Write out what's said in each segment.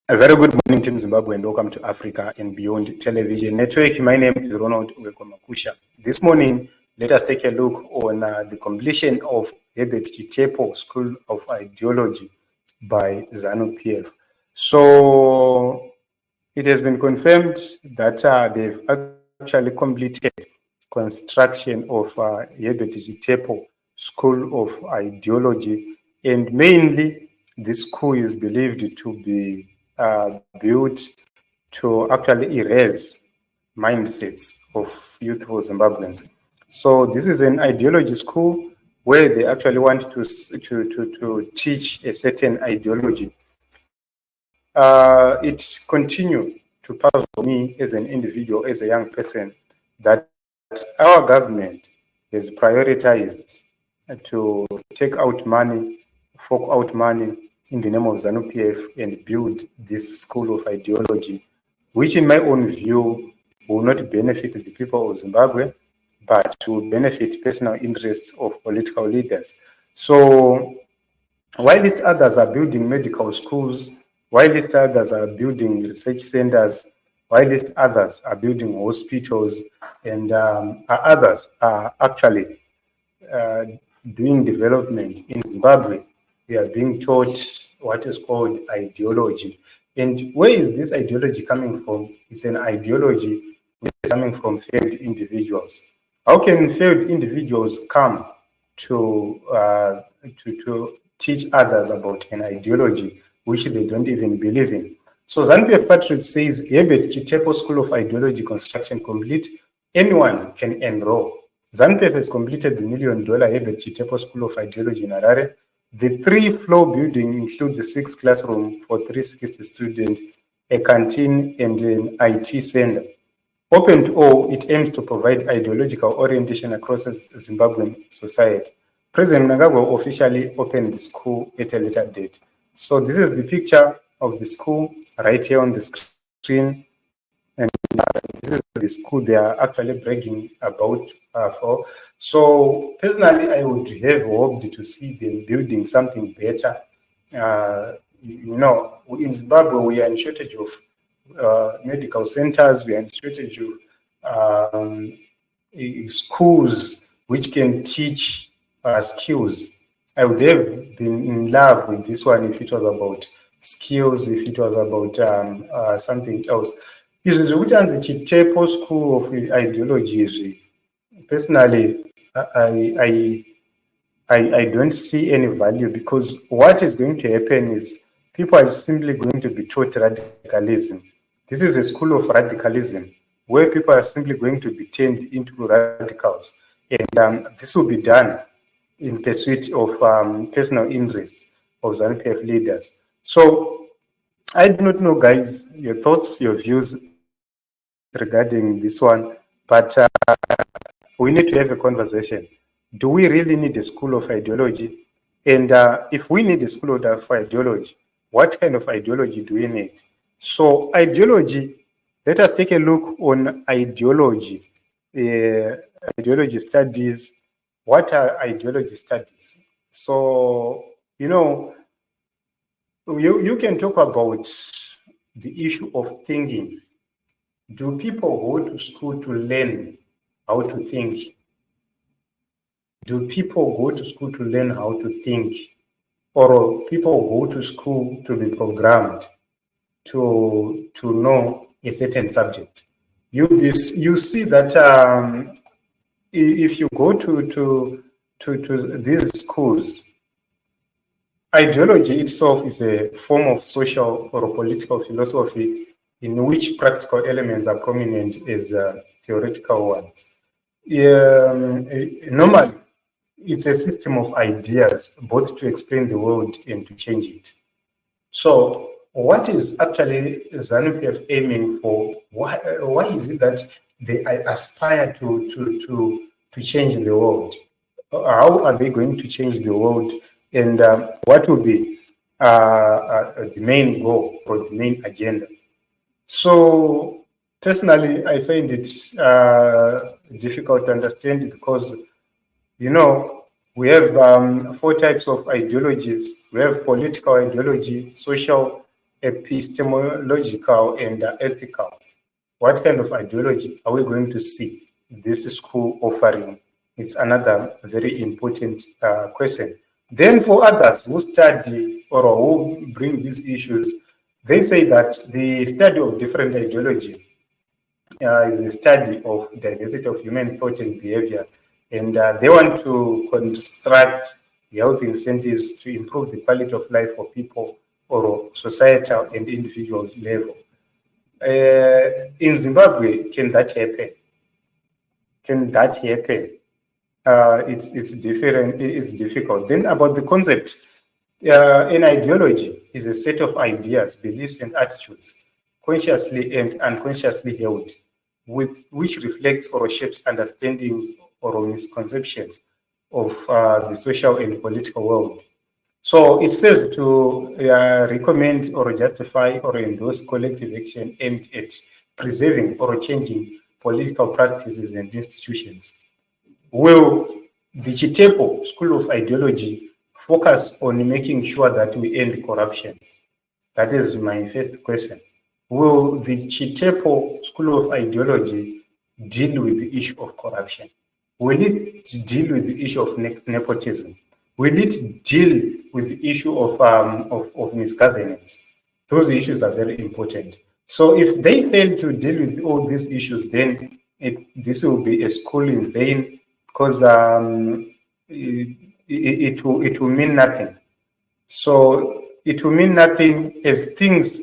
A very good morning, Team Zimbabwe, and welcome to Africa and Beyond Television Network. My name is Ronald Wekomakusha. This morning, let us take a look on the completion of Herbert Chitepo School of Ideology by ZANU-PF. So, it has been confirmed that they've actually completed construction of Herbert Chitepo School of Ideology, and mainly this school is believed to be built to actually erase mindsets of youthful Zimbabweans. So this is an ideology school where they actually want to teach a certain ideology. It continues to puzzle me as an individual, as a young person, that our government has prioritized to take out money, fork out money in the name of ZANU-PF and build this school of ideology, which in my own view will not benefit the people of Zimbabwe, but will benefit personal interests of political leaders. So whilst others are building medical schools, whilst others are building research centers, whilst others are building hospitals, and others are actually doing development in Zimbabwe, we are being taught what is called ideology. And where is this ideology coming from? It's an ideology which is coming from failed individuals. How can failed individuals come to teach others about an ideology which they don't even believe in? So ZANU-PF Patriots says Herbert Chitepo School of Ideology construction complete. Anyone can enroll. ZANU-PF has completed the $1 million Herbert Chitepo School of Ideology in Harare. The 3-floor building includes a 6 classroom for 360 students, a canteen, and an IT center. Open to all, it aims to provide ideological orientation across Zimbabwean society. President MNANGAGWA officially opened the school at a later date. So this is the picture of the school right here on the screen. And this is the school they are actually bragging about for. So personally, I would have hoped to see them building something better. In Zimbabwe, we are in shortage of medical centers. We are in shortage of schools which can teach skills. I would have been in love with this one if it was about skills, if it was about something else. Izvi kuti anzi Chitepo School of Ideology, personally, I don't see any value, because what is going to happen is people are simply going to be taught radicalism. This is a school of radicalism where people are simply going to be turned into radicals. And this will be done in pursuit of personal interests of ZANU-PF leaders. So I do not know, guys, your thoughts, your views regarding this one, but we need to have a conversation. Do we really need a school of ideology? And if we need a school of ideology, what kind of ideology do we need? So ideology, let us take a look on ideology. Ideology studies. What are ideology studies? So, you can talk about the issue of thinking. Do people go to school to learn how to think? Do people go to school to learn how to think? Or people go to school to be programmed to know a certain subject? You see that if you go to these schools, ideology itself is a form of social or political philosophy in which practical elements are prominent as theoretical ones. Normally, it's a system of ideas, both to explain the world and to change it. So what is actually ZANU-PF aiming for? Why is it that they aspire to change the world? How are they going to change the world? And what will be the main goal or the main agenda? So personally, I find it difficult to understand, because we have 4 types of ideologies. We have political ideology, social, epistemological and ethical. What kind of ideology are we going to see this school offering? It's another very important question. Then for others who study or who bring these issues, they say that the study of different ideology is the study of diversity of human thought and behavior. And they want to construct health incentives to improve the quality of life for people or societal and individual level. In Zimbabwe, can that happen? Can that happen? It's different. It's difficult. Then about the concept, an ideology is a set of ideas, beliefs, and attitudes, consciously and unconsciously held, which reflects or shapes understandings or misconceptions of the social and political world. So it serves to recommend or justify or endorse collective action aimed at preserving or changing political practices and institutions. Will the Chitepo School of Ideology focus on making sure that we end corruption? That is my first question. Will the Chitepo School of Ideology deal with the issue of corruption? Will it deal with the issue of nepotism? Will it deal with the issue of misgovernance? Those issues are very important. So if they fail to deal with all these issues, then this will be a school in vain, because it will mean nothing. So it will mean nothing as things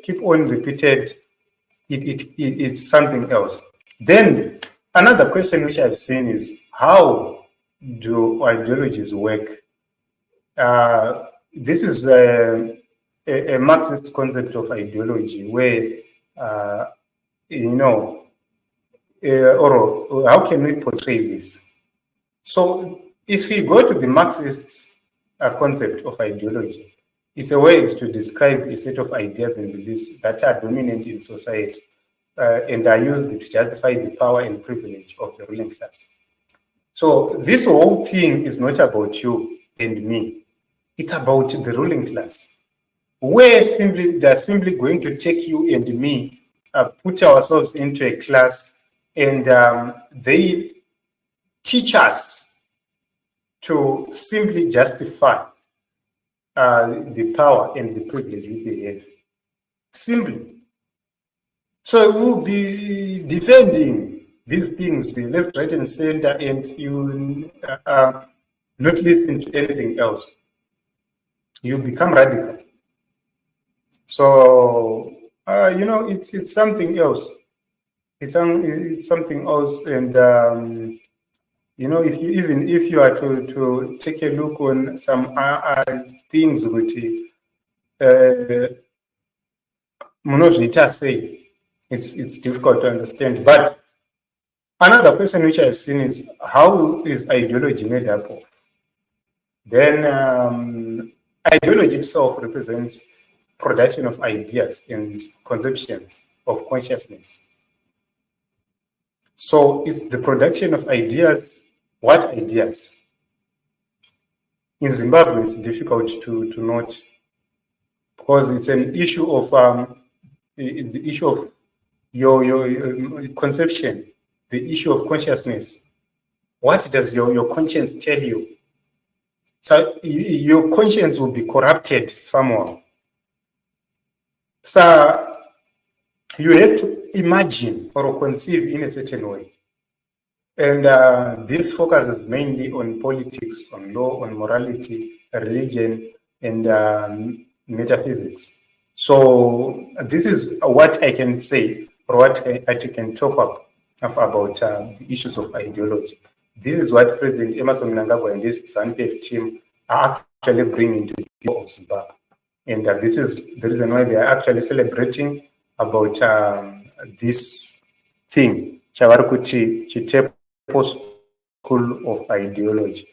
keep on repeated. It's something else. Then another question which I've seen is, how do ideologies work? This is a Marxist concept of ideology where, or how can we portray this? So if we go to the Marxist concept of ideology, it's a way to describe a set of ideas and beliefs that are dominant in society and are used to justify the power and privilege of the ruling class. So this whole thing is not about you and me. It's about the ruling class, where they're simply going to take you and me, put ourselves into a class, and they teach us to simply justify the power and the privilege which they have. Simply. So we'll be defending these things left, right, and center, and you not listen to anything else. You become radical. So it's something else. It's something else, and if you are to take a look on some things which Munozvita say, it's difficult to understand. But another question which I've seen is, how is ideology made up of? Then ideology itself represents production of ideas and conceptions of consciousness. So it's the production of ideas. What ideas? In Zimbabwe, it's difficult to note, because it's an issue of the issue of your conception, the issue of consciousness. What does your conscience tell you? So your conscience will be corrupted somehow. So you have to imagine or conceive in a certain way. And this focuses mainly on politics, on law, on morality, religion, and metaphysics. So this is what I can say, or what I can talk about the issues of ideology. This is what President MNANGAGWA and this ZANU-PF team are actually bringing to the people of Zimbabwe. And this is the reason why they are actually celebrating about this thing, Chavarikuti Chitepo School of Ideology.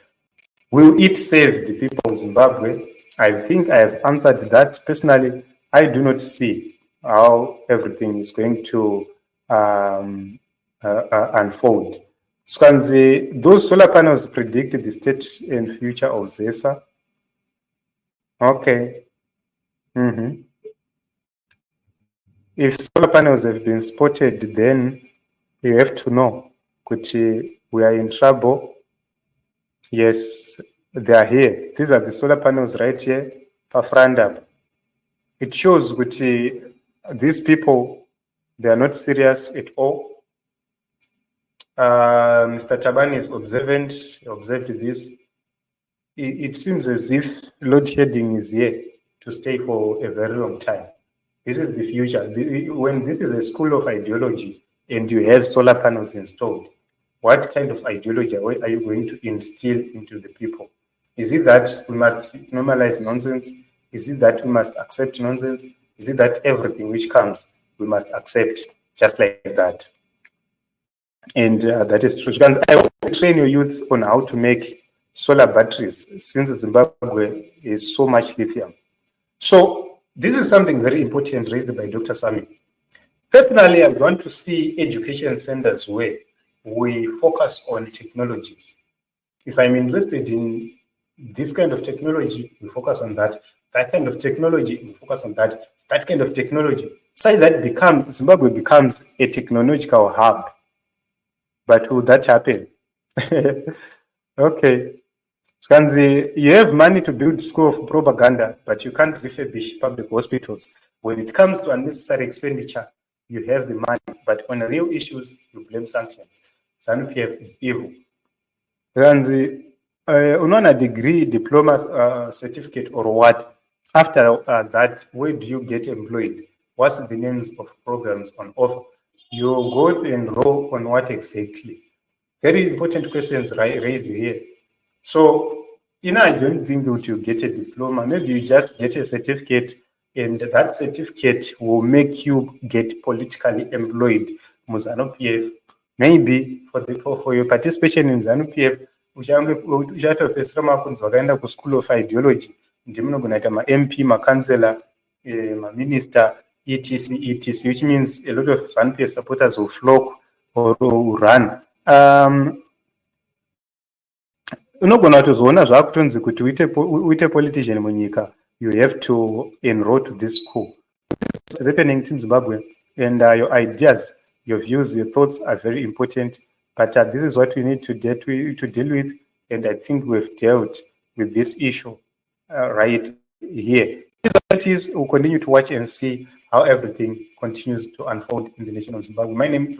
Will it save the people of Zimbabwe? I think I have answered that. Personally, I do not see how everything is going to unfold. Skanzi, those solar panels predict the state and future of ZESA. Okay. if solar panels have been spotted, then you have to know that we are in trouble. Yes, they are here. These are the solar panels right here, Pafrandab. It shows that these people, they are not serious at all. Mr. Tabani is observant, he observed this. It seems as if load shedding is here to stay for a very long time. This is the future. When this is a school of ideology and you have solar panels installed, what kind of ideology are you going to instill into the people? Is it that we must normalize nonsense? Is it that we must accept nonsense? Is it that everything which comes we must accept just like that? And that is true. I hope you train your youth on how to make solar batteries, since Zimbabwe is so much lithium. So this is something very important raised by Dr. Sami. Personally, I want to see education centers where we focus on technologies. If I'm interested in this kind of technology, we focus on that. That kind of technology, we focus on that. That kind of technology. So that Zimbabwe becomes a technological hub. But will that happen? Okay. Skanzi, you have money to build school of propaganda, but you can't refurbish public hospitals. When it comes to unnecessary expenditure, you have the money, but on real issues, you blame sanctions. ZANU-PF is evil. Skanzi, unaona degree, diploma, certificate, or what? After that, where do you get employed? What's the names of programs on offer? You go to enroll on what exactly? Very important questions raised here. So, I don't think that you get a diploma. Maybe you just get a certificate, and that certificate will make you get politically employed. ZANU-PF. Maybe for your participation in ZANU-PF, uchatopedzisira makunzi vakaenda kuschool of ideology, ndimunogona kuita ma-MP, ma-councillor, ma-minister, etc, which means a lot of ZANU-PF supporters will flock or will run. Unogona kutozoona zvaakutonzi kuti uite politician munyika, you have to enroll to this school. It's happening in Zimbabwe, and your ideas, your views, your thoughts are very important. But this is what we need to deal with, and I think we've dealt with this issue right here. We'll continue to watch and see how everything continues to unfold in the nation of Zimbabwe. My name is